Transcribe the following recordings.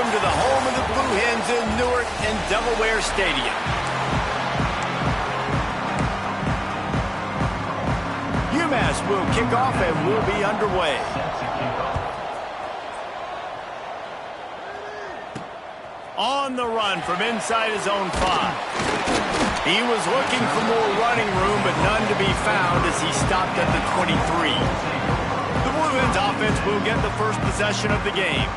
to the home of the Blue Hens in Newark and Delaware Stadium. UMass will kick off and will be underway. On the run from inside his own 5. He was looking for more running room, but none to be found as he stopped at the 23. The Blue Hens offense will get the first possession of the game.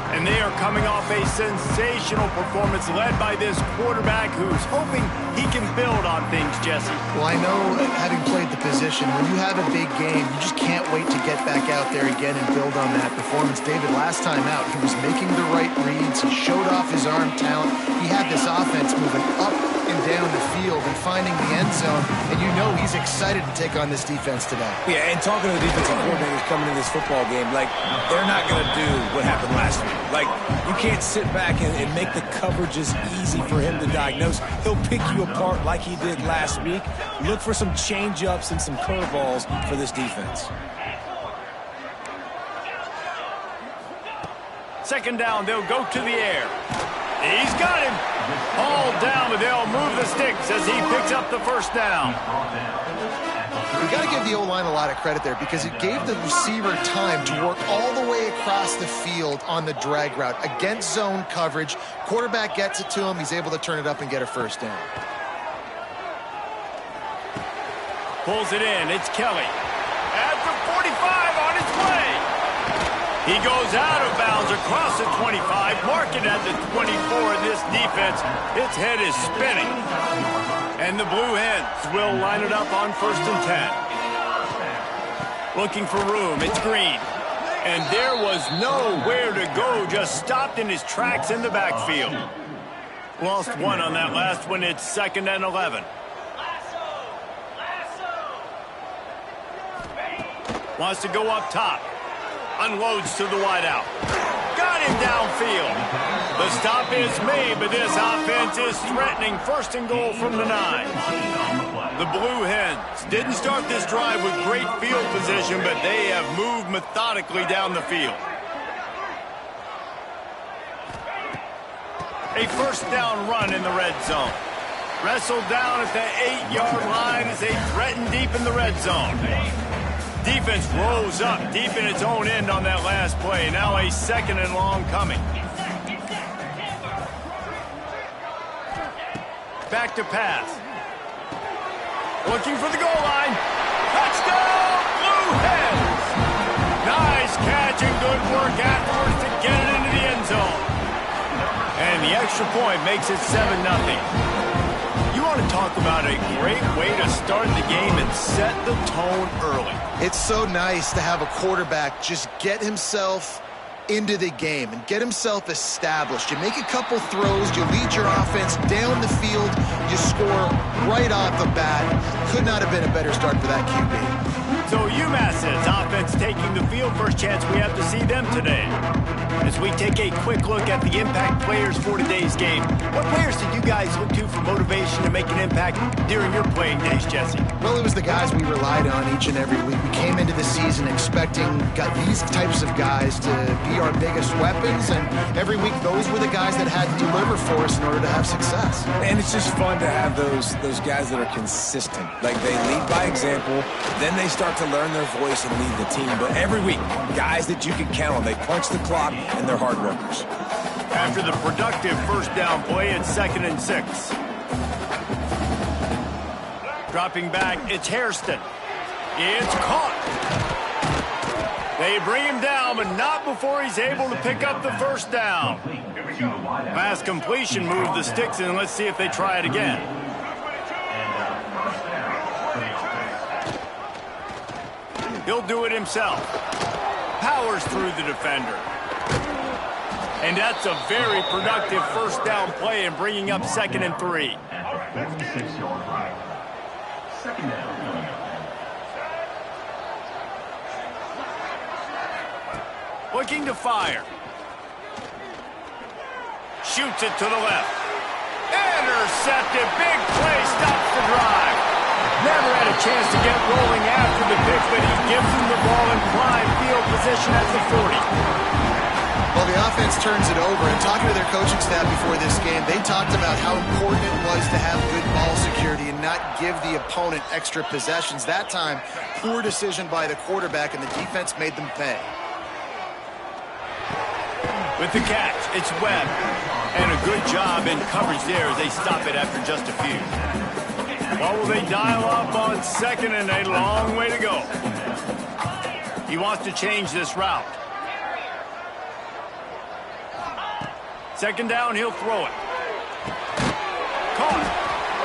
And they are coming off a sensational performance led by this quarterback who's hoping he can build on things, Jesse. Well, I know, having played the position, when you have a big game, you just can't wait to get back out there again and build on that performance. David, last time out, he was making the right reads. He showed off his arm talent. He had this offense moving up and down the field and finding the end zone. And you know he's excited to take on this defense today. Yeah, and talking to the defensive coordinators coming into this football game, like, they're not going to do what happened last week. Like, you can't sit back and make the coverages easy for him to diagnose. He'll pick you apart like he did last week. Look for some change-ups and some curveballs for this defense. Second down, they'll go to the air. He's got him. All down, but they'll move the sticks as he picks up the first down. We got to give the O-line a lot of credit there because it gave the receiver time to work all the way across the field on the drag route against zone coverage. Quarterback gets it to him. He's able to turn it up and get a first down. Pulls it in. It's Kelly. At the 45 on his way. He goes out of bounds across the 25, marking at the 24 in this defense. Its head is spinning. And the Blue Hens will line it up on 1st and 10. Looking for room, it's Green. And there was nowhere to go, just stopped in his tracks in the backfield. Lost one on that last one, it's 2nd and 11. Wants to go up top. Unloads to the wideout. Got him downfield. The stop is made, but this offense is threatening 1st and goal from the 9. The Blue Hens didn't start this drive with great field position, but they have moved methodically down the field. A 1st down run in the red zone. Wrestled down at the 8-yard line as they threaten deep in the red zone. Defense rose up deep in its own end on that last play. Now a 2nd and long coming. Back to pass. Looking for the goal line. Touchdown, Blue Hens! Nice catch and good work afterwards to get it into the end zone. And the extra point makes it 7-0. You want to talk about a great way to start the game and set the tone early. It's so nice to have a quarterback just get himself into the game and get himself established. You make a couple throws, you lead your offense down the field, you score right off the bat. Could not have been a better start for that QB. So UMass's offense taking the field. First chance we have to see them today. As we take a quick look at the impact players for today's game, what players did you guys look to for motivation to make an impact during your playing days, Jesse? Well, it was the guys we relied on each and every week. We came into the season expecting these types of guys to be our biggest weapons, and every week those were the guys that had to deliver for us in order to have success. And it's just fun to have those guys that are consistent. Like, they lead by example, then they start to learn their voice and lead the team. But every week, guys that you can count on. They punch the clock, and they're hard workers. After the productive 1st down play, it's 2nd and 6. Dropping back, it's Hairston. It's caught. They bring him down, but not before he's able to pick up the 1st down. Pass completion, move the sticks, and let's see if they try it again. He'll do it himself. Powers through the defender. And that's a very productive 1st down play and bringing up 2nd and 3. Looking to fire. Shoots it to the left. Intercepted. Big play. Stops the drive. Never had a chance to get rolling after the pick, but he gives him the ball in prime field position at the 40. Well, the offense turns it over, and talking to their coaching staff before this game, they talked about how important it was to have good ball security and not give the opponent extra possessions. That time, poor decision by the quarterback, and the defense made them pay. With the catch, it's Webb. And a good job in coverage there as they stop it after just a few. Well, will they dial up on second and a long way to go? He wants to change this route. Second down, he'll throw it. Caught.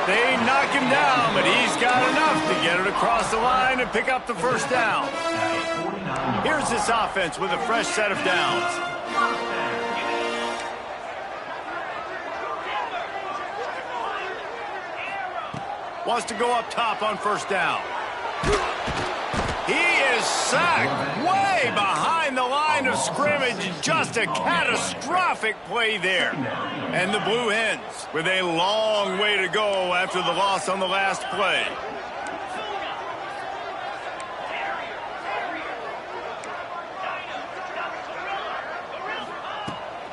They knock him down, but he's got enough to get it across the line and pick up the first down. Here's this offense with a fresh set of downs. Wants to go up top on first down. He is sacked way behind the line of scrimmage. Just a catastrophic play there. And the Blue Hens with a long way to go after the loss on the last play.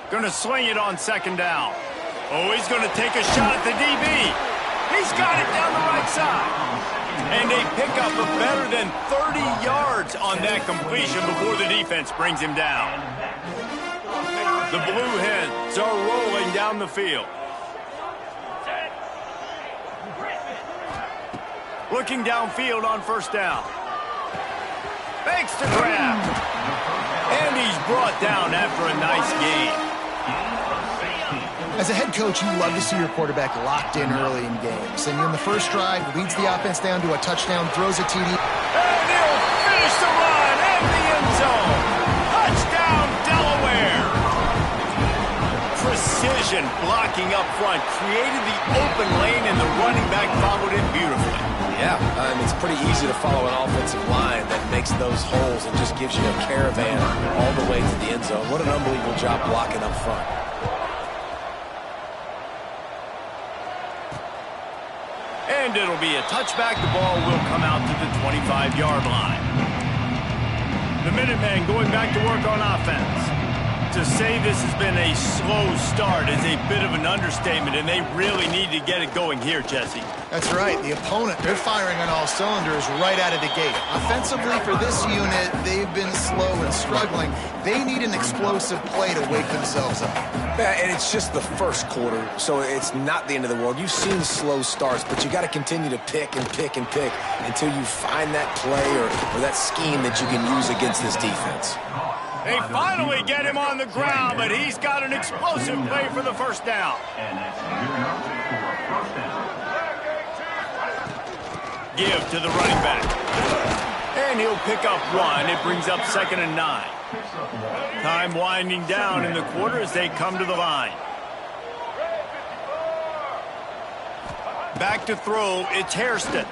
Going to swing it on second down. Oh, he's going to take a shot at the DB. He's got it down the right side. And they pick up a better than 30 yards on that completion before the defense brings him down. The Blue Hens are rolling down the field. Looking downfield on first down. Fakes the grab. And he's brought down after a nice gain. As a head coach, you love to see your quarterback locked in early in games. And in the first drive, leads the offense down to a touchdown, throws a TD. And he'll finish the run in the end zone. Touchdown, Delaware. Precision blocking up front created the open lane, and the running back followed it beautifully. Yeah, it's pretty easy to follow an offensive line that makes those holes and just gives you a caravan all the way to the end zone. What an unbelievable job blocking up front. And it'll be a touchback. The ball will come out to the 25-yard line. The Minutemen going back to work on offense. To say this has been a slow start is a bit of an understatement, and they really need to get it going here, Jesse. That's right. The opponent, they're firing on all cylinders right out of the gate. Offensively, for this unit, they've been slow and struggling. They need an explosive play to wake themselves up. Yeah, and it's just the first quarter, so it's not the end of the world. You've seen slow starts, but you got to continue to pick and pick and pick until you find that play or that scheme that you can use against this defense. They finally get him on the ground, but he's got an explosive play for the first down. Give to the running back. And he'll pick up one. It brings up 2nd and 9. Time winding down in the quarter as they come to the line. Back to throw, it's Hairston.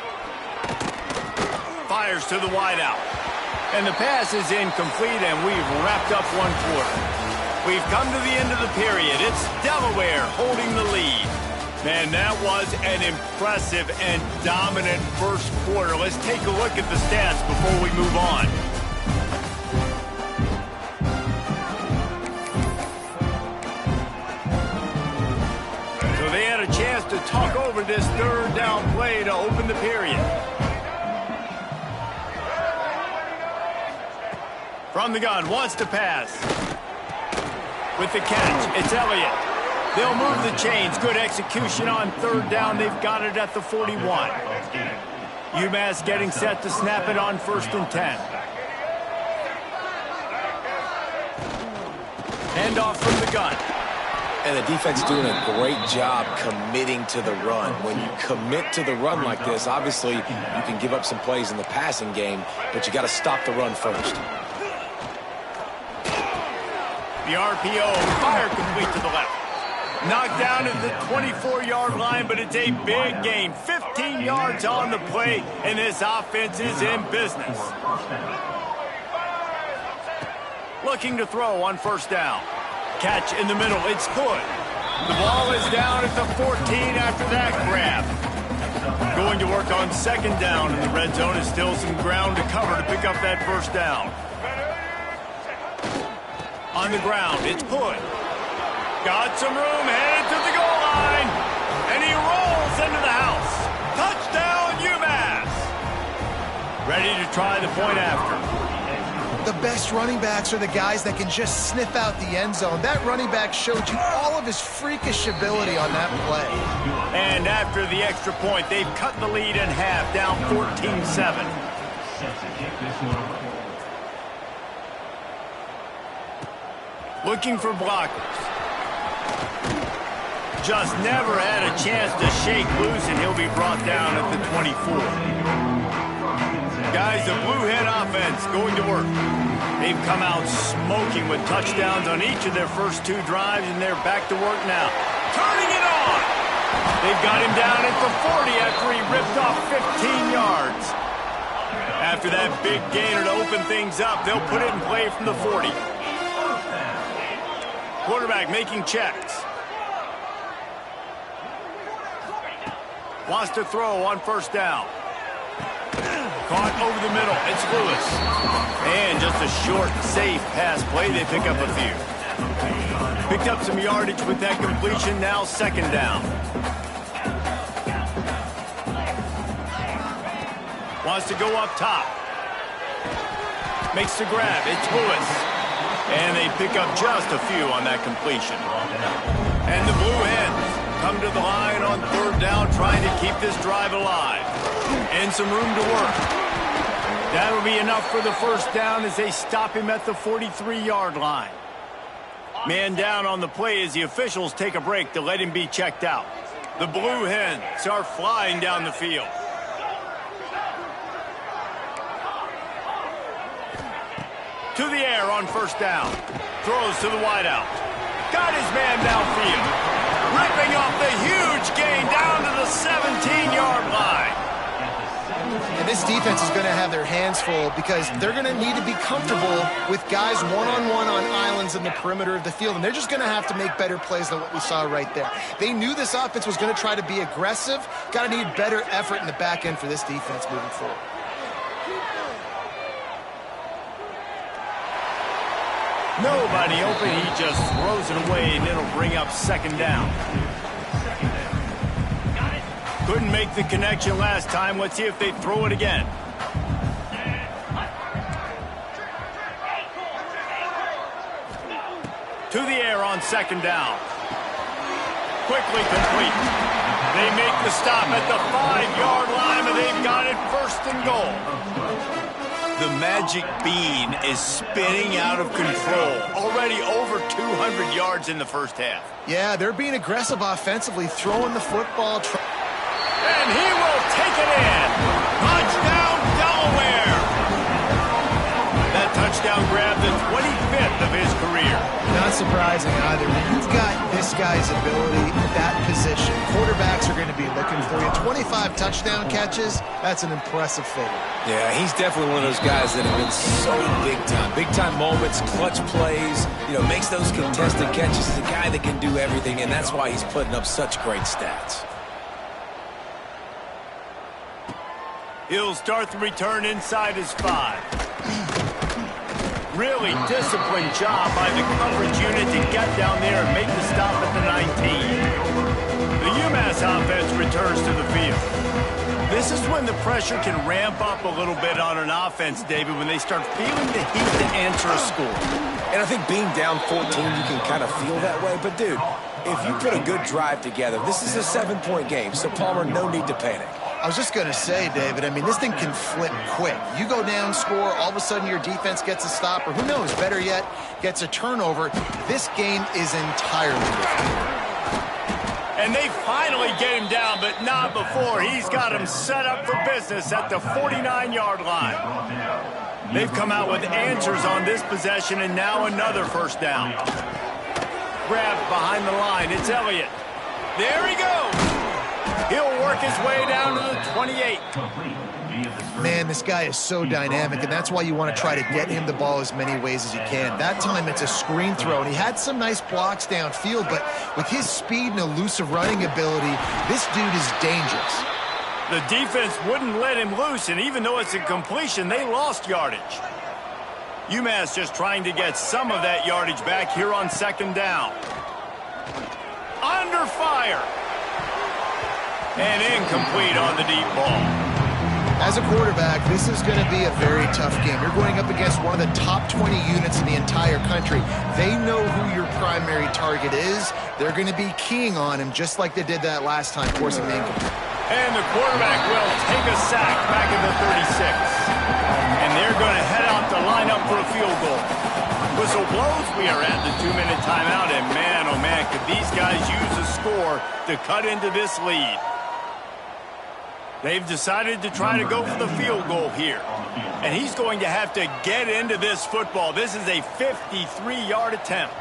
Fires to the wideout. And the pass is incomplete, and we've wrapped up one quarter. We've come to the end of the period. It's Delaware holding the lead. Man, that was an impressive and dominant first quarter. Let's take a look at the stats before we move on. So they had a chance to talk over this third down play to open the period. From the gun, wants to pass. With the catch, it's Elliott. They'll move the chains. Good execution on third down. They've got it at the 41. UMass getting set to snap it on 1st and 10. Handoff from the gun. And the defense doing a great job committing to the run. When you commit to the run like this, obviously you can give up some plays in the passing game, but you got to stop the run first. The RPO, fire complete to the left. Knocked down at the 24-yard line, but it's a big gain. 15 yards on the play, and this offense is in business. Looking to throw on first down. Catch in the middle, it's good. The ball is down at the 14 after that grab. Going to work on 2nd down, and the red zone is still some ground to cover to pick up that first down. On the ground, it's Hood. Got some room, headed to the goal line. And he rolls into the house. Touchdown, UMass. Ready to try the point after. The best running backs are the guys that can just sniff out the end zone. That running back showed you all of his freakish ability on that play. And after the extra point, they've cut the lead in half, down 14-7. Looking for blockers. Just never had a chance to shake loose, and he'll be brought down at the 24. Guys, the Blue Hen offense going to work. They've come out smoking with touchdowns on each of their first 2 drives, and they're back to work now. Turning it on! They've got him down at the 40 after he ripped off 15 yards. After that big gainer to open things up, they'll put it in play from the 40. Quarterback making checks. Wants to throw on first down. Caught over the middle. It's Lewis. And just a short, safe pass play. They pick up a few. Picked up some yardage with that completion. Now second down. Wants to go up top. Makes the grab. It's Lewis. And they pick up just a few on that completion. And the Blue Hens come to the line on third down, trying to keep this drive alive. And some room to work. That'll be enough for the first down as they stop him at the 43-yard line. Man down on the play as the officials take a break to let him be checked out. The Blue Hens are flying down the field. To the air on first down. Throws to the wideout. Got his man downfield. Ripping off the huge gain down to the 17-yard line. And this defense is going to have their hands full because they're going to need to be comfortable with guys one-on-one on islands in the perimeter of the field. And they're just going to have to make better plays than what we saw right there. They knew this offense was going to try to be aggressive. Got to need better effort in the back end for this defense moving forward. Nobody open. He just throws it away, and it'll bring up second down. Couldn't make the connection last time. Let's see if they throw it again. To the air on second down. Quickly complete. They make the stop at the 5-yard line, and they've got it first and goal. The magic bean is spinning out of control. Already over 200 yards in the first half. Yeah, they're being aggressive offensively, throwing the football. And he will take it in. Touchdown, Delaware. That touchdown grabbed the 25th of his career. Not surprising either. When you've got this guy's ability at that position, quarterbacks are going to be looking for you. 25 touchdown catches, that's an impressive figure. Yeah, he's definitely one of those guys that have been so big time. Big time moments, clutch plays, makes those contested catches. He's a guy that can do everything, and that's why he's putting up such great stats. He'll start the return inside his 5. Really disciplined job by the coverage unit to get down there and make the stop at the 19. The UMass offense returns to the field. This is when the pressure can ramp up a little bit on an offense, David, when they start feeling the heat to answer a score. And I think being down 14, you can kind of feel that way. But, dude, if you put a good drive together, this is a 7-point game, so, Palmer, no need to panic. I was just going to say, David, this thing can flip quick. You go down, score, all of a sudden your defense gets a stop, or who knows, better yet, gets a turnover. This game is entirely different. And they finally get him down, but not before. He's got him set up for business at the 49-yard line. They've come out with answers on this possession, and now another first down. Grabbed behind the line. It's Elliott. There he goes. He'll work his way down to the 28. Man, this guy is so dynamic, and that's why you want to try to get him the ball as many ways as you can. That time it's a screen throw, and he had some nice blocks downfield, but with his speed and elusive running ability, this dude is dangerous. The defense wouldn't let him loose, and even though it's a completion, they lost yardage. UMass just trying to get some of that yardage back here on second down. Under fire. And incomplete on the deep ball. As a quarterback, this is going to be a very tough game. You're going up against one of the top 20 units in the entire country. They know who your primary target is. They're going to be keying on him just like they did that last time, forcing the incomplete. And the quarterback will take a sack back at the 36. And they're going to head out to line up for a field goal. Whistle blows, we are at the 2-minute timeout. And man, oh man, could these guys use a score to cut into this lead. They've decided to try to go for the field goal here. And he's going to have to get into this football. This is a 53-yard attempt.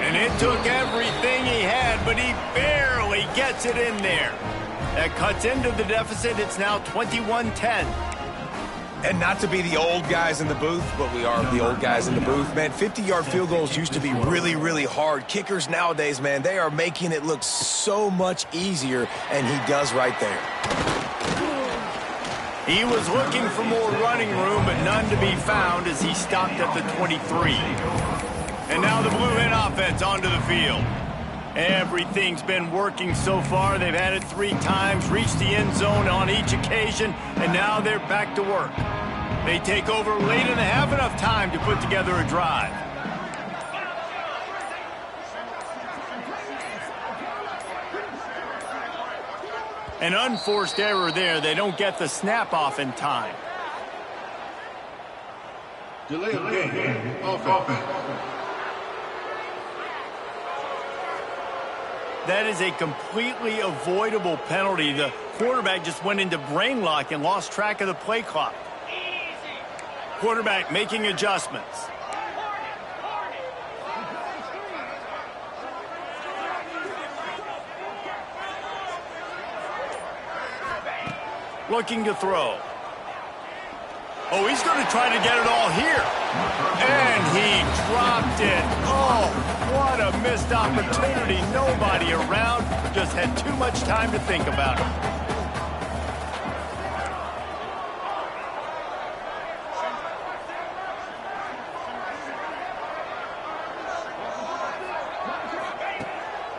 And it took everything he had, but he barely gets it in there. That cuts into the deficit. It's now 21-10. And not to be the old guys in the booth, but we are the old guys in the booth. Man, 50-yard field goals used to be really, really hard. Kickers nowadays, man, they are making it look so much easier, and he does right there. He was looking for more running room, but none to be found as he stopped at the 23. And now the Blue Hen offense onto the field. Everything's been working so far. They've had it 3 times, reached the end zone on each occasion, and now they're back to work. They take over late and they have enough time to put together a drive. An unforced error there. They don't get the snap off in time. Delay of game. Offense. That is a completely avoidable penalty. The quarterback just went into brain lock and lost track of the play clock. Quarterback making adjustments. Looking to throw. Oh, he's going to try to get it all here. And he dropped it. Oh, what a missed opportunity. Nobody around. Just had too much time to think about it.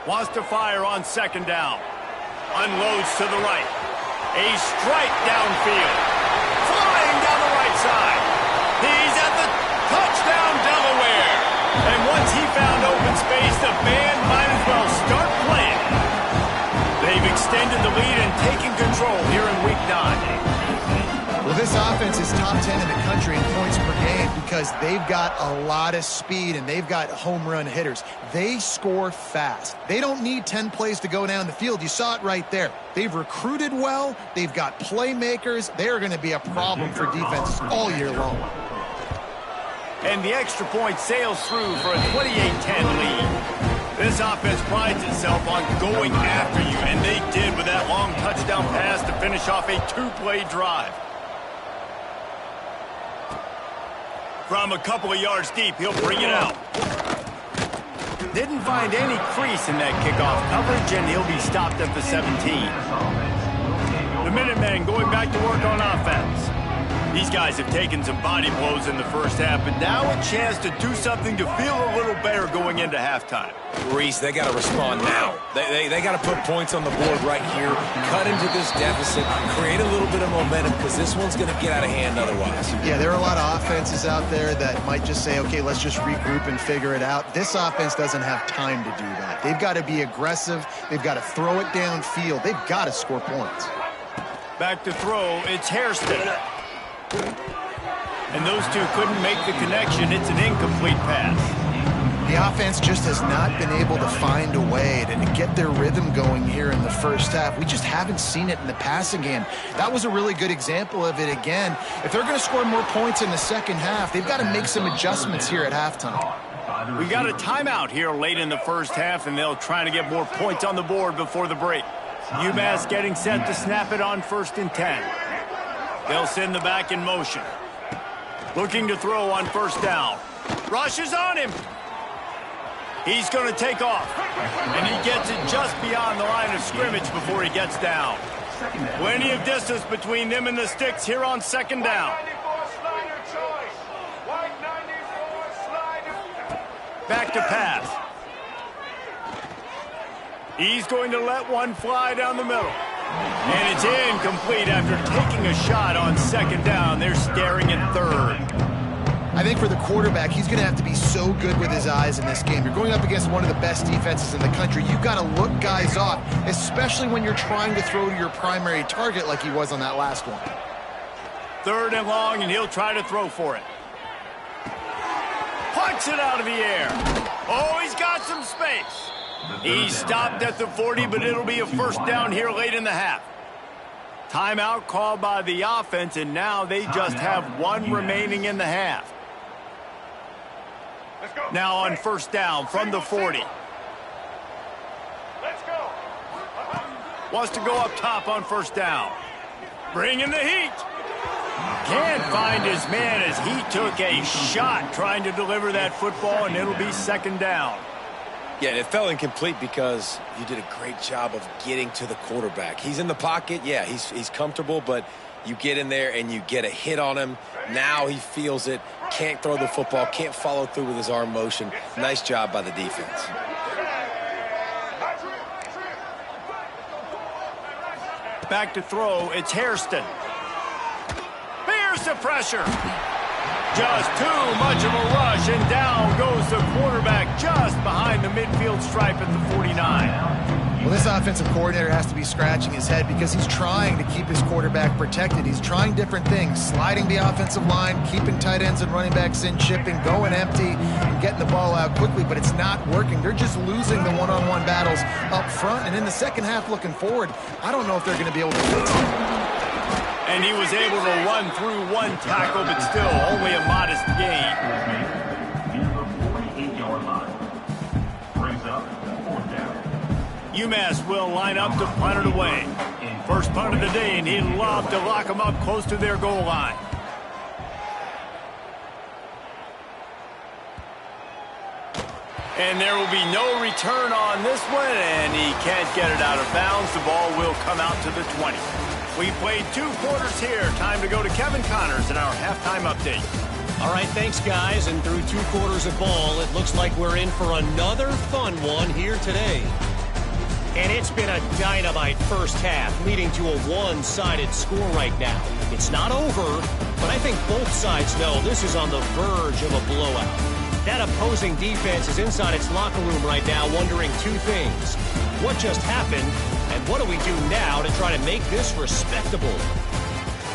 Wants to fire on second down. Unloads to the right. A strike downfield. Flying down the right side. He's at the touchdown, Delaware. And once he found open space, the band might as well start playing. They've extended the lead and taken control here in Week 9. Well, this offense is top 10 in the country in points per game because they've got a lot of speed and they've got home run hitters. They score fast. They don't need 10 plays to go down the field. You saw it right there. They've recruited well. They've got playmakers. They are going to be a problem for defenses all year long. And the extra point sails through for a 28-10 lead. This offense prides itself on going after you, and they did with that long touchdown pass to finish off a 2-play drive. From a couple of yards deep, he'll bring it out. Didn't find any crease in that kickoff coverage, and he'll be stopped at the 17. The Minutemen going back to work on offense. These guys have taken some body blows in the first half, but now a chance to do something to feel a little better going into halftime. Reese, they got to respond now. They got to put points on the board right here, cut into this deficit, create a little bit of momentum because this one's going to get out of hand otherwise. Yeah, there are a lot of offenses out there that might just say, okay, let's just regroup and figure it out. This offense doesn't have time to do that. They've got to be aggressive. They've got to throw it downfield. They've got to score points. Back to throw, it's Hairston. And those two couldn't make the connection. It's an incomplete pass. The offense just has not been able to find a way to get their rhythm going here in the first half. We just haven't seen it in the passing game. That was a really good example of it again. If they're going to score more points in the second half, they've got to make some adjustments here at halftime. We got a timeout here late in the first half, and they'll try to get more points on the board before the break. UMass getting set to snap it on 1st and 10. They'll send the back in motion. Looking to throw on 1st down. Rush is on him. He's going to take off. And he gets it just beyond the line of scrimmage before he gets down. Plenty of distance between them and the sticks here on second down. Back to pass. He's going to let one fly down the middle. And it's incomplete after taking a shot on second down. They're staring at third. I think for the quarterback, he's going to have to be so good with his eyes in this game. You're going up against one of the best defenses in the country. You've got to look guys off, especially when you're trying to throw to your primary target like he was on that last one. Third and long, and he'll try to throw for it. Punts it out of the air. Oh, he's got some space. He stopped at the 40, but it'll be a first down here late in the half. Timeout called by the offense, and now they just have one remaining in the half. Now on first down from the 40. Wants to go up top on first down. Bringing the heat. Can't find his man as he took a shot trying to deliver that football, and it'll be second down. Yeah, and it fell incomplete because you did a great job of getting to the quarterback. He's in the pocket. Yeah, he's comfortable, but you get in there and you get a hit on him. Now he feels it, can't throw the football, can't follow through with his arm motion. Nice job by the defense. Back to throw, it's Hairston. Bears the pressure. Just too much of a rush, and down goes the quarterback just behind the midfield stripe at the 49. Well, this offensive coordinator has to be scratching his head because he's trying to keep his quarterback protected. He's trying different things, sliding the offensive line, keeping tight ends and running backs in, chipping, going empty, and getting the ball out quickly, but it's not working. They're just losing the one-on-one battles up front, and in the second half looking forward, I don't know if they're going to be able to fix it. And he was able to run through one tackle, but still only a modest gain. UMass will line up to punt it away. First punt of the day, and he'd love to lock them up close to their goal line. And there will be no return on this one, and he can't get it out of bounds. The ball will come out to the 20. We played 2 quarters here. Time to go to Kevin Connors in our halftime update. All right, thanks, guys. And through 2 quarters of ball, it looks like we're in for another fun one here today. And it's been a dynamite first half, leading to a one-sided score right now. It's not over, but I think both sides know this is on the verge of a blowout. That opposing defense is inside its locker room right now wondering 2 things. What just happened, and what do we do now to try to make this respectable?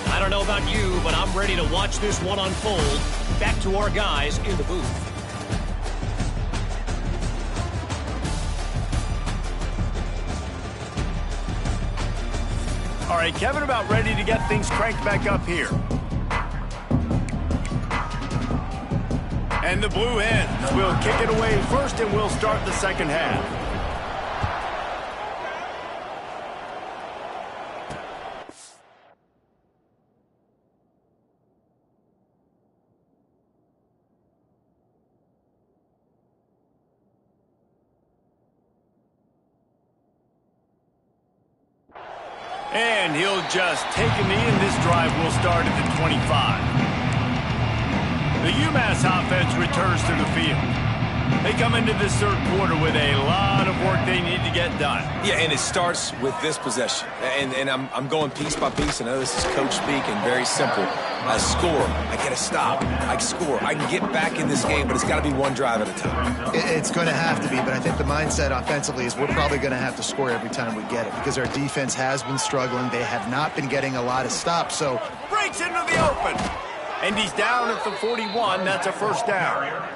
I don't know about you, but I'm ready to watch this one unfold. Back to our guys in the booth. All right, Kevin, about ready to get things cranked back up here. And the Blue Hens will kick it away first, and we'll start the second half. And he'll just take a knee, and this drive will start at the 25. The UMass offense returns to the field. They come into this third quarter with a lot of work they need to get done. Yeah, and it starts with this possession. And I'm going piece by piece. I know this is coach speak and very simple. I score. I get a stop. I score. I can get back in this game, but it's got to be one drive at a time. It's going to have to be, but I think the mindset offensively is we're probably going to have to score every time we get it because our defense has been struggling. They have not been getting a lot of stops. So breaks into the open. And he's down at the 41. That's a first down.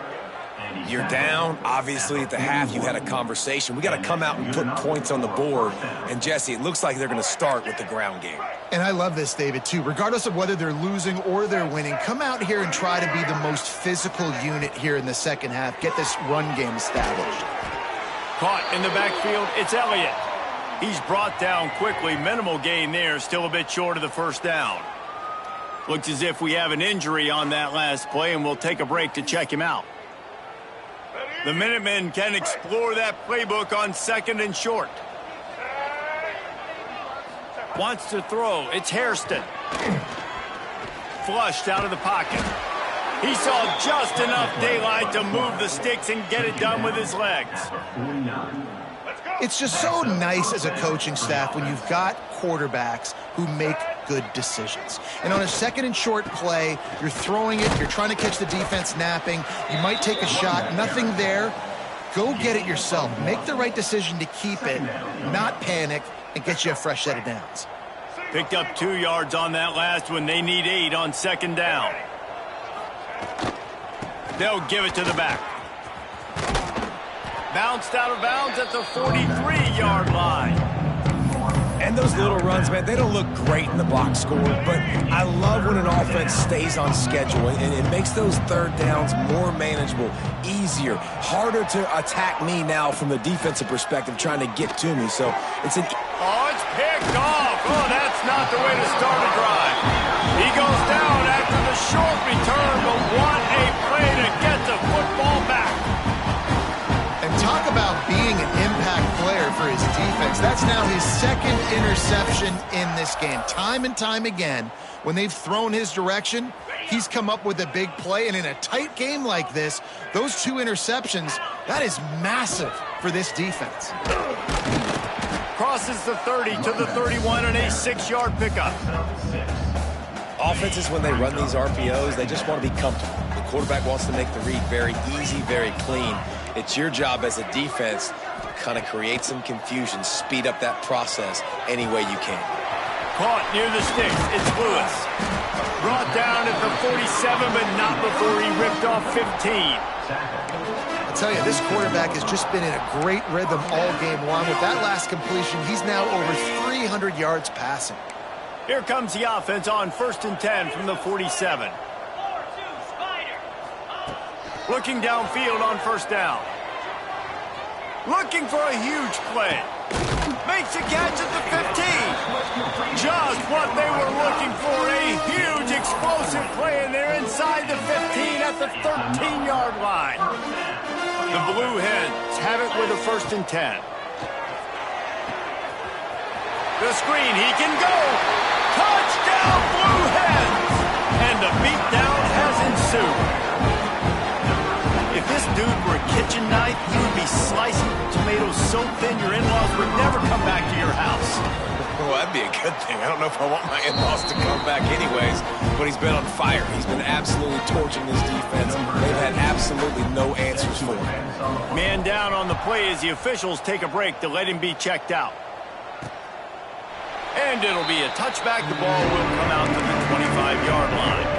You're down. Obviously, at the half, you had a conversation. We got to come out and put points on the board. And, Jesse, it looks like they're going to start with the ground game. And I love this, David, too. Regardless of whether they're losing or they're winning, come out here and try to be the most physical unit here in the second half. Get this run game established. Caught in the backfield, it's Elliott. He's brought down quickly. Minimal gain there, still a bit short of the first down. Looks as if we have an injury on that last play, and we'll take a break to check him out. The Minutemen can explore that playbook on second and short. Wants to throw. It's Hairston. Flushed out of the pocket. He saw just enough daylight to move the sticks and get it done with his legs. It's just so nice as a coaching staff when you've got quarterbacks who make good decisions. And on a second and short play, you're throwing it, you're trying to catch the defense napping, you might take a shot, nothing there. Go get it yourself. Make the right decision to keep it, not panic, and get you a fresh set of downs. Picked up 2 yards on that last one. They need 8 on second down. They'll give it to the back. Bounced out of bounds at the 43-yard line. And those little runs, man, they don't look great in the box score, but I love when an offense stays on schedule, and it makes those third downs more manageable, easier, harder to attack me now from the defensive perspective trying to get to me. So it's an... Oh, it's picked off. Oh, that's not the way to start a drive. He goes down after the short return, but what a play to get the football back. And talk about being an impact player for his defense. That's now his second interception in this game. Time and time again, when they've thrown his direction, he's come up with a big play. And in a tight game like this, those 2 interceptions, that is massive for this defense. Crosses the 30 to the 31 and a 6-yard pickup. Offenses, when they run these RPOs, they just want to be comfortable. The quarterback wants to make the read very easy, very clean. It's your job as a defense to kind of create some confusion, speed up that process any way you can. Caught near the sticks. It's Lewis. Brought down at the 47, but not before he ripped off 15. I tell you, this quarterback has just been in a great rhythm all game long. With that last completion, he's now over 300 yards passing. Here comes the offense on 1st and 10 from the 47. Looking downfield on 1st down. Looking for a huge play. Makes a catch at the 15. Just what they were looking for. A huge explosive play, and they're inside the 15 at the 13-yard line. The Blue Hens have it with a 1st and 10. The screen, he can go. Touchdown, Blue Hens! And the beatdown has ensued. If this dude were a kitchen knife, he would be slicing tomatoes so thin your in-laws would never come back to your house. Well, that'd be a good thing. I don't know if I want my in-laws to come back anyways, but he's been on fire. He's been absolutely torching this defense. They've had absolutely no answers for him. Man down on the play as the officials take a break to let him be checked out. And it'll be a touchback. The ball will come out to the 25-yard line.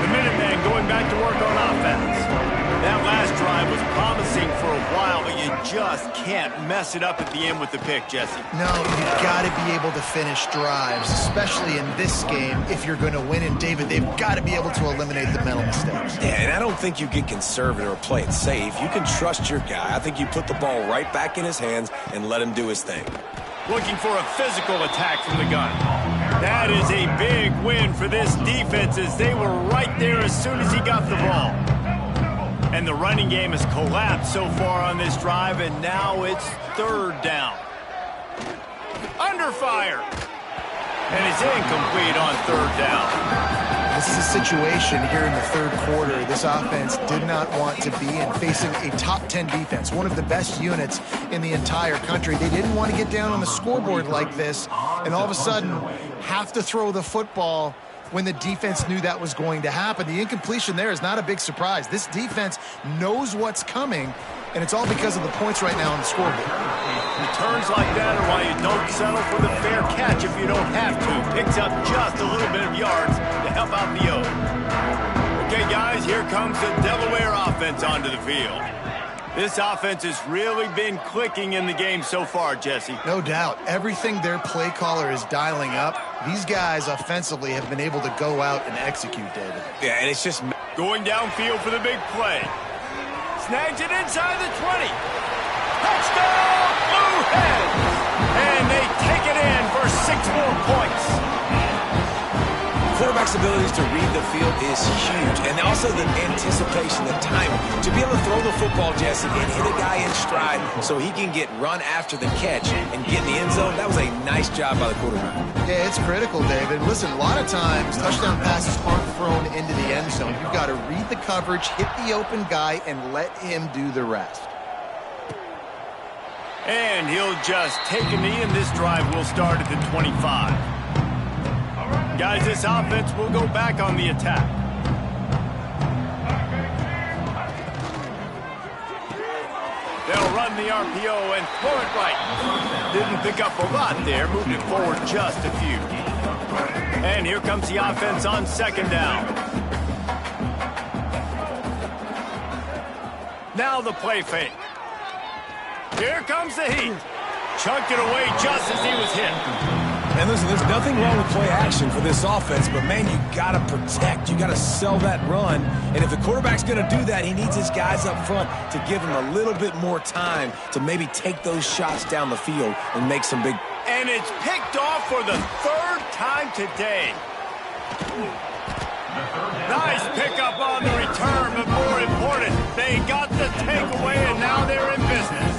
The Minutemen going back to work on offense. That last drive was promising for a while, but you just can't mess it up at the end with the pick, Jesse. No, you've got to be able to finish drives, especially in this game if you're going to win. And, David, they've got to be able to eliminate the mental mistakes. Yeah, and I don't think you get conservative or play it safe. You can trust your guy. I think you put the ball right back in his hands and let him do his thing. Looking for a physical attack from the gun. That is a big win for this defense as they were right there as soon as he got the ball. And the running game has collapsed so far on this drive, and now it's 3rd down. Under fire. And it's incomplete on 3rd down. This is a situation here in the 3rd quarter this offense did not want to be in, facing a top 10 defense, one of the best units in the entire country. They didn't want to get down on the scoreboard like this, and all of a sudden have to throw the football when the defense knew that was going to happen. The incompletion there is not a big surprise. This defense knows what's coming, and it's all because of the points right now on the scoreboard. Returns like that are why you don't settle for the fair catch if you don't have to. Picks up just a little bit of yards to help out the O. Okay, guys, here comes the Delaware offense onto the field. This offense has really been clicking in the game so far, Jesse. No doubt. Everything their play caller is dialing up, these guys offensively have been able to go out and execute, David. Yeah, and it's just... Going downfield for the big play. Snags it inside the 20. Touchdown, Blue Hens! And they take it in for 6 more points. quarterback's abilities to read the field is huge. And also the anticipation, the timing. To be able to throw the football, Jesse, and hit a guy in stride so he can get run after the catch and get in the end zone, that was a nice job by the quarterback. Yeah, it's critical, David. Listen, a lot of times touchdown passes aren't thrown into the end zone. You've got to read the coverage, hit the open guy, and let him do the rest. And he'll just take a knee, and this drive will start at the 25. Guys, this offense will go back on the attack. They'll run the RPO and throw it right. Didn't pick up a lot there, moved it forward just a few. And here comes the offense on second down. Now the play fake. Here comes the heat. Chunked it away just as he was hit. And listen, there's nothing wrong with play action for this offense, but, man, you got to protect. You got to sell that run. And if the quarterback's going to do that, he needs his guys up front to give him a little bit more time to maybe take those shots down the field and make some big. And it's picked off for the third time today. Nice pickup on the return, but more important, they got the takeaway, and now they're in business.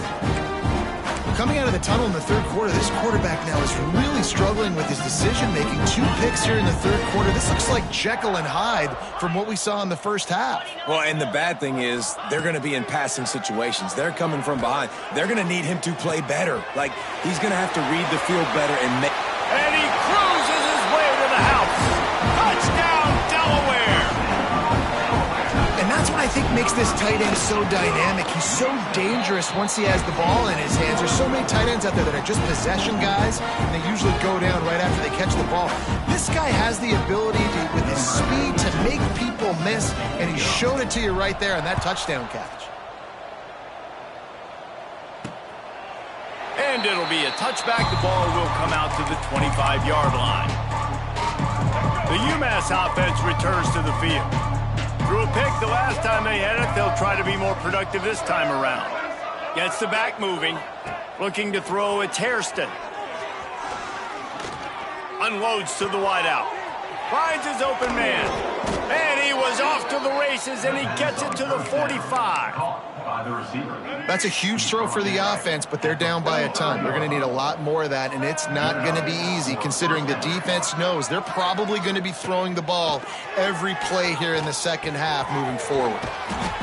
Coming out of the tunnel in the third quarter, this quarterback now is really struggling with his decision-making. 2 picks here in the third quarter. This looks like Jekyll and Hyde from what we saw in the first half. Well, and the bad thing is they're going to be in passing situations. They're coming from behind. They're going to need him to play better. Like, he's going to have to read the field better and make. And he cruises his way to the house. Touchdown, Delaware. And that's what I think makes this tight end so dynamic. He's so dangerous once he has the ball in his hands. There's so many tight ends out there that are just possession guys, and they usually go down right after they catch the ball. This guy has the ability to, with his speed, to make people miss, and he showed it to you right there on that touchdown catch. And it'll be a touchback. The ball will come out to the 25-yard line. The UMass offense returns to the field. Threw a pick the last time they had it. They'll try to be more productive this time around. Gets the back moving. Looking to throw. It's Hairston. Unloads to the wideout. Finds his open man. And he was off to the races, and he gets it to the 45. That's a huge throw for the offense, but they're down by a ton. They're going to need a lot more of that, and it's not going to be easy considering the defense knows they're probably going to be throwing the ball every play here in the second half moving forward.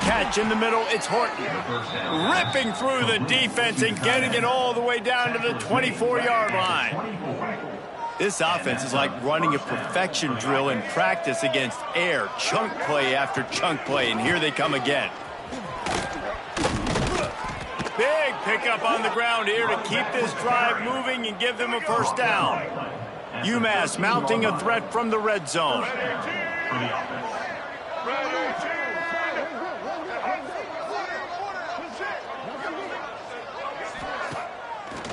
Catch in the middle, it's Horton. Ripping through the defense and getting it all the way down to the 24-yard line. This offense is like running a perfection drill in practice against air. Chunk play after chunk play, and here they come again. Big pickup on the ground here to keep this drive moving and give them a first down. UMass mounting a threat from the red zone.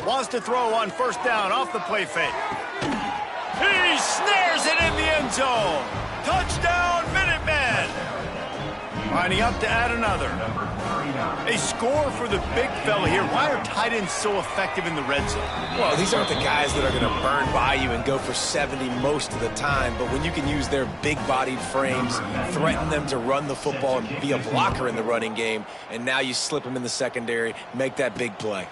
Wants to throw on first down off the play fake. He snares it in the end zone. Touchdown, Minutemen. Lining up to add another. A score for the big fella here. Why are tight ends so effective in the red zone? Well, these aren't the guys that are going to burn by you and go for 70 most of the time, but when you can use their big-bodied frames, threaten them to run the football and be a blocker in the running game, and now you slip them in the secondary, make that big play.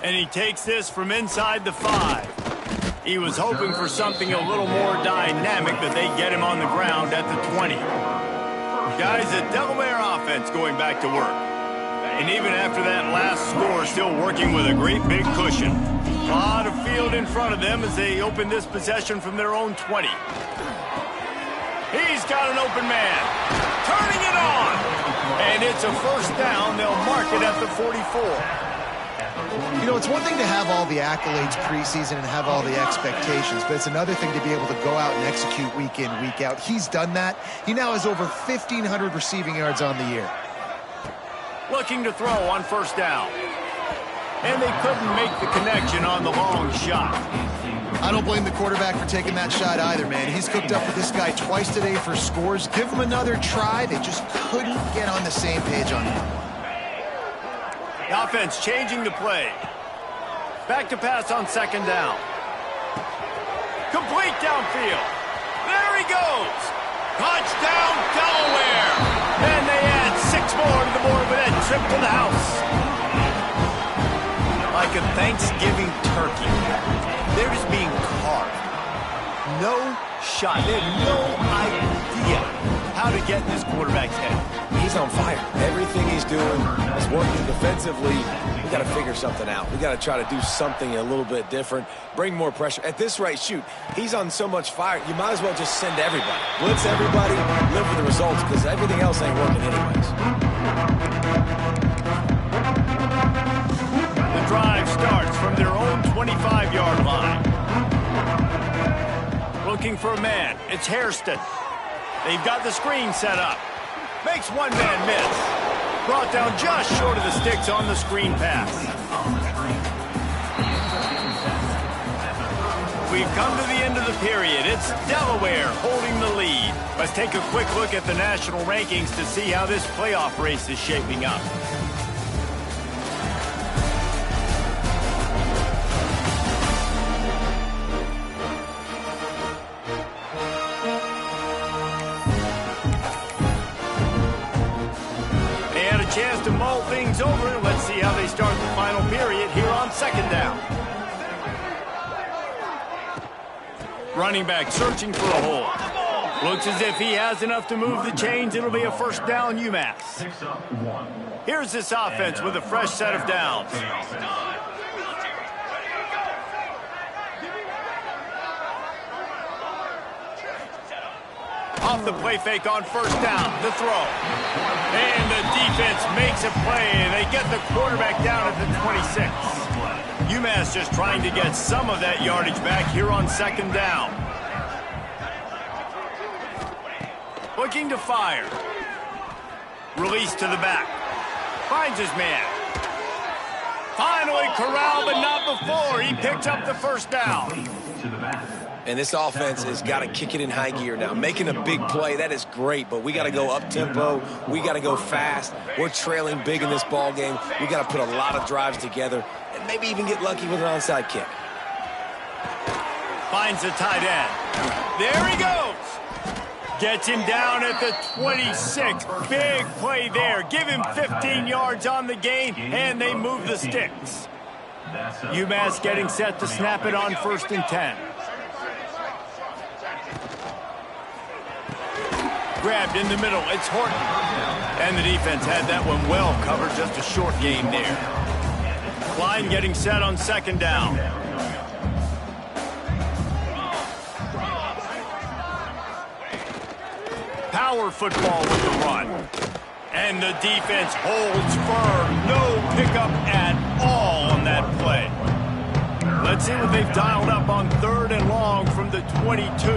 And he takes this from inside the 5. He was hoping for something a little more dynamic, but they get him on the ground at the 20. Guys, the Delaware offense going back to work. And even after that last score, still working with a great big cushion. A lot of field in front of them as they open this possession from their own 20. He's got an open man. Turning it on. And it's a first down. They'll mark it at the 44. You know, it's one thing to have all the accolades preseason and have all the expectations, but it's another thing to be able to go out and execute week in, week out. He's done that. He now has over 1,500 receiving yards on the year. Looking to throw on first down. And they couldn't make the connection on the long shot. I don't blame the quarterback for taking that shot either, man. He's cooked up with this guy twice today for scores. Give him another try. They just couldn't get on the same page on that one. The offense changing the play. Back to pass on second down. Complete downfield. There There he goes. Touchdown, Delaware. And they add 6 more to the board with that trip to the house. Like a Thanksgiving turkey, they're just being carved. No shot. They have no idea how to get in this quarterback's head. He's on fire. Everything he's doing is working defensively. We got to figure something out. We got to try to do something a little bit different, bring more pressure. At this rate, shoot, he's on so much fire, you might as well just send everybody. Blitz everybody, live with the results, because everything else ain't working anyways. The drive starts from their own 25-yard line. Looking for a man. It's Hairston. They've got the screen set up. Makes one man miss. Brought down just short of the sticks on the screen pass. We've come to the end of the period. It's Delaware holding the lead. Let's take a quick look at the national rankings to see how this playoff race is shaping up. Chance to mull things over. Let's see how they start the final period here on second down. Running back searching for a hole. Looks as if he has enough to move the chains. It'll be a first down, UMass. Here's this offense with a fresh set of downs. Off the play fake on first down, the throw. And the defense makes a play. They get the quarterback down at the 26. UMass just trying to get some of that yardage back here on second down. Looking to fire. Release to the back. Finds his man. Finally corralled, but not before. He picks up the first down. And this offense has got to kick it in high gear now. Making a big play, that is great, but we got to go up-tempo. We got to go fast. We're trailing big in this ball game. We got to put a lot of drives together and maybe even get lucky with an onside kick. Finds the tight end. There he goes. Gets him down at the 26. Big play there. Give him 15 yards on the gain, and they move the sticks. UMass getting set to snap it on first and 10. Grabbed in the middle, it's Horton. And the defense had that one well covered, just a short gain there. Line getting set on second down. Power football with the run. And the defense holds firm. No pickup at all on that play. Let's see what they've dialed up on third and long from the 22.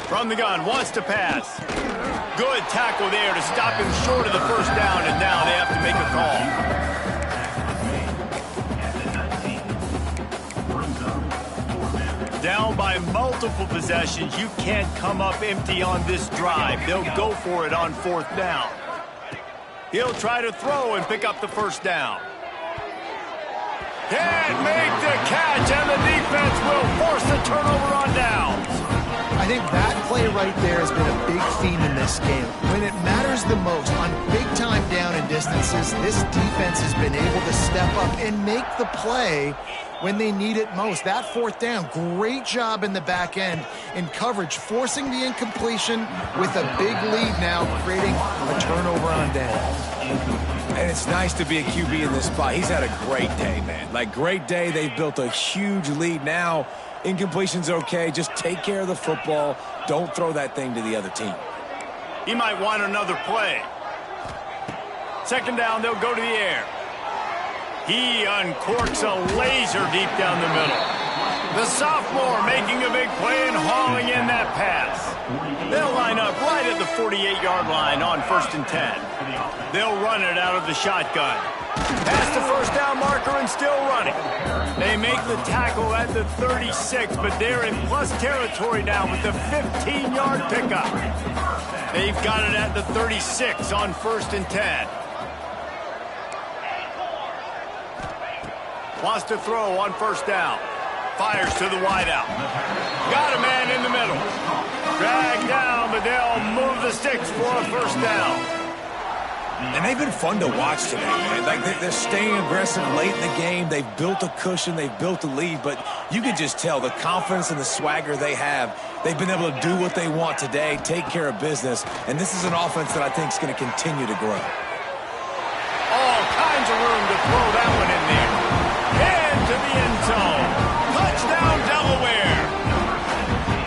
From the gun, wants to pass. Good tackle there to stop him short of the first down, and now they have to make a call. Down by multiple possessions, you can't come up empty on this drive. They'll go for it on fourth down. He'll try to throw and pick up the first down. Can't make the catch, and the defense will force the turnover on downs. I think that play right there has been a big theme in this game. When it matters the most, on big-time down and distances, this defense has been able to step up and make the play when they need it most. That fourth down, great job in the back end in coverage, forcing the incompletion with a big lead now, creating a turnover on downs. And it's nice to be a QB in this spot. He's had a great day, man. Like, great day. They've built a huge lead now. Incompletion's okay. Just take care of the football. Don't throw that thing to the other team. He might want another play. Second down, they'll go to the air. He uncorks a laser deep down the middle. The sophomore making a big play and hauling in that pass. They'll line up right at the 48-yard line on first and 10. They'll run it out of the shotgun. Past the first down marker and still running. They make the tackle at the 36, but they're in plus territory now with the 15-yard pickup. They've got it at the 36 on first and 10. Wants to throw on first down. Fires to the wideout. Got a man in the middle. Dragged down, but they'll move the sticks for a first down. And they've been fun to watch today, man. Like, they're staying aggressive late in the game. They've built a cushion. They've built a lead. But you can just tell the confidence and the swagger they have. They've been able to do what they want today, take care of business. And this is an offense that I think is going to continue to grow. All kinds of room to throw that one in there. Into the end zone. Touchdown, Delaware.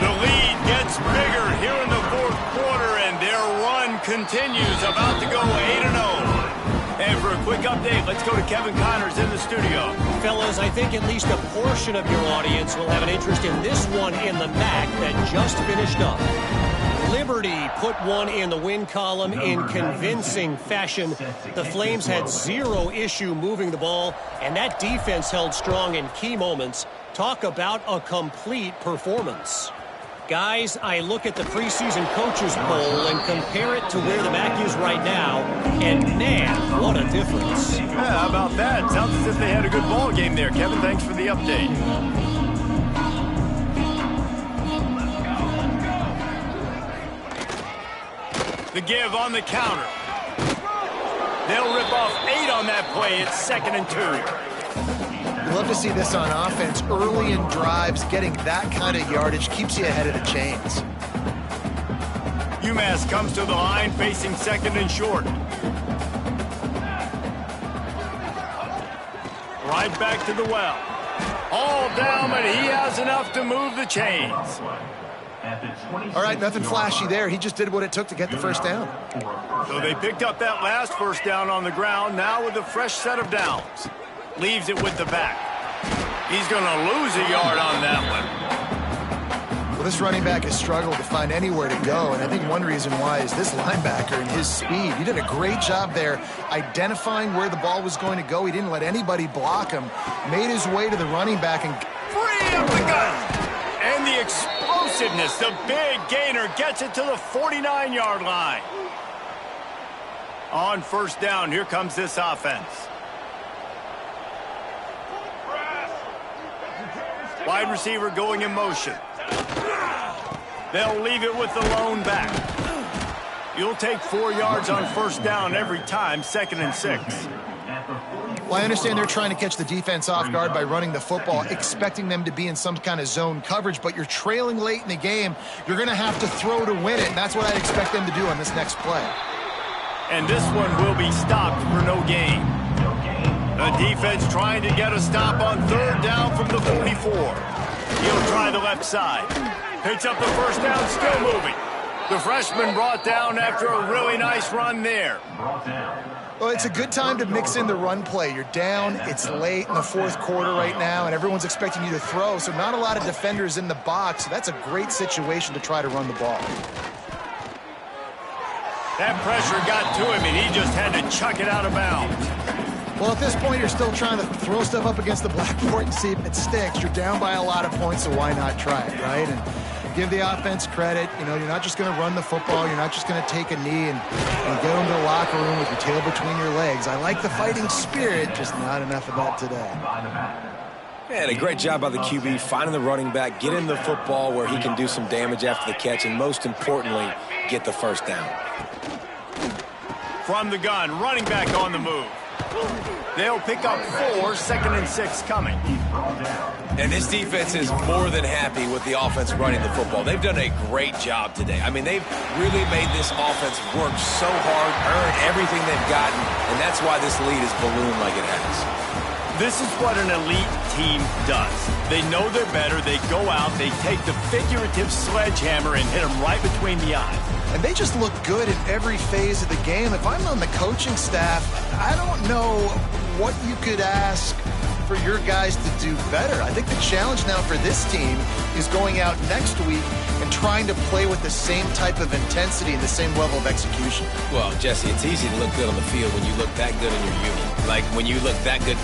The lead gets bigger here in the fourth quarter, and their run continues, about to go 8-0. And for a quick update, let's go to Kevin Connors in the studio. Fellas, I think at least a portion of your audience will have an interest in this one in the MAC that just finished up. Liberty put one in the win column in convincing fashion. The Flames had zero issue moving the ball, and that defense held strong in key moments. Talk about a complete performance. Guys, I look at the preseason coaches poll and compare it to where the MAC is right now, and man, what a difference. Yeah, how about that? Sounds as if they had a good ball game there. Kevin, thanks for the update. The give on the counter. They'll rip off 8 on that play. It's 2nd and 2. You love to see this on offense. Early in drives, getting that kind of yardage keeps you ahead of the chains. UMass comes to the line, facing 2nd and short. Right back to the well. All down, but he has enough to move the chains. All right, nothing flashy there. He just did what it took to get the first down. So they picked up that last first down on the ground, now with a fresh set of downs. Leaves it with the back. He's going to lose a yard on that one. Well, this running back has struggled to find anywhere to go, and I think one reason why is this linebacker and his speed. He did a great job there identifying where the ball was going to go. He didn't let anybody block him. Made his way to the running back and free up the gun. And the explosiveness, the big gainer gets it to the 49-yard line. On first down, here comes this offense. Wide receiver going in motion. They'll leave it with the lone back. You'll take 4 yards on first down every time, 2nd and 6. Well, I understand they're trying to catch the defense off guard by running the football, expecting them to be in some kind of zone coverage, but you're trailing late in the game. You're going to have to throw to win it, and that's what I expect them to do on this next play. And this one will be stopped for no gain. The defense trying to get a stop on 3rd down from the 44. He'll try the left side. Picks up the first down, still moving. The freshman brought down after a really nice run there. Well, it's a good time to mix in the run play. You're down, it's late in the 4th quarter right now, and everyone's expecting you to throw, so not a lot of defenders in the box. So that's a great situation to try to run the ball. That pressure got to him, and he just had to chuck it out of bounds. Well, at this point, you're still trying to throw stuff up against the blackboard and see if it sticks. You're down by a lot of points, so why not try it, right? And give the offense credit. You know, you're not just going to run the football. You're not just going to take a knee and go into the locker room with your tail between your legs. I like the fighting spirit, just not enough of that today. And a great job by the QB, finding the running back, getting the football where he can do some damage after the catch, and most importantly, get the first down. From the gun, running back on the move. They'll pick up 4, 2nd and 6 coming. And this defense is more than happy with the offense running the football. They've done a great job today. I mean, they've really made this offense work so hard, earn everything they've gotten, and that's why this lead is ballooned like it has. This is what an elite team does. They know they're better. They go out, they take the figurative sledgehammer and hit them right between the eyes. And they just look good in every phase of the game. If I'm on the coaching staff, I don't know what you could ask for your guys to do better. I think the challenge now for this team is going out next week and trying to play with the same type of intensity and the same level of execution. Well, Jesse, it's easy to look good on the field when you look that good in your union. Like when you look that good